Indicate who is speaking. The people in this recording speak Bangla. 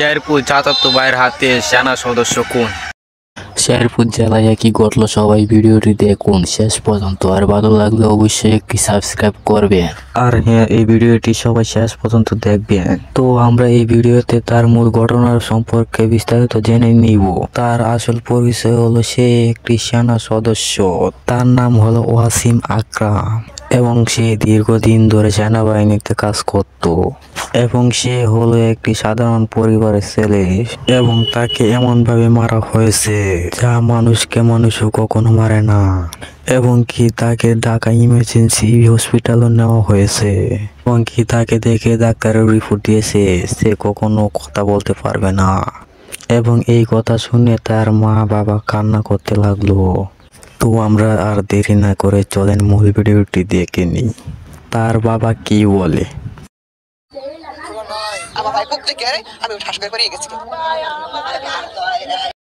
Speaker 1: শেরপুর চাচাতো ভাইয়ের হাতে সেনা সদস্য কোন?
Speaker 2: শেরপুর জেলায় কি ঘটলো সবাই ভিডিওটি দেখুন শেষ পর্যন্ত। আর ভালো লাগলে অবশ্যই একটি সাবস্ক্রাইব করবেন। আর হ্যাঁ, এই ভিডিওটি সবাই শেষ পর্যন্ত দেখবেন। তো আমরা এই ভিডিওতে তার মূল ঘটনার সম্পর্কে বিস্তারিত জেনে নিব। তার আসল পরিচয় হলো সে একটি সেনা সদস্য। তার নাম হলো ওয়াসিম আকরাম এবং সে দীর্ঘদিন ধরে সেনাবাহিনীতে কাজ করত এবং সে হলো একটি সাধারণ পরিবারের ছেলে এবং তাকে এমন ভাবে মারা হয়েছে যা মানুষও কখনো মারে না এবং কি তাকে ঢাকা ইমার্জেন্সি হসপিটালে নেওয়া হয়েছে এবং কি তাকে দেখে ডাক্তারের রিপোর্ট দিয়েছে সে কখনো কথা বলতে পারবে না এবং এই কথা শুনে তার মা বাবা কান্না করতে লাগলো। তো আমরা আর দেরি না করে চলেন মূল ভিডিওটি দেখে নিই তার বাবা কি বলে।
Speaker 3: আমার ভাই খুব থেকে আমি ঠাস করে পালিয়ে গেছি।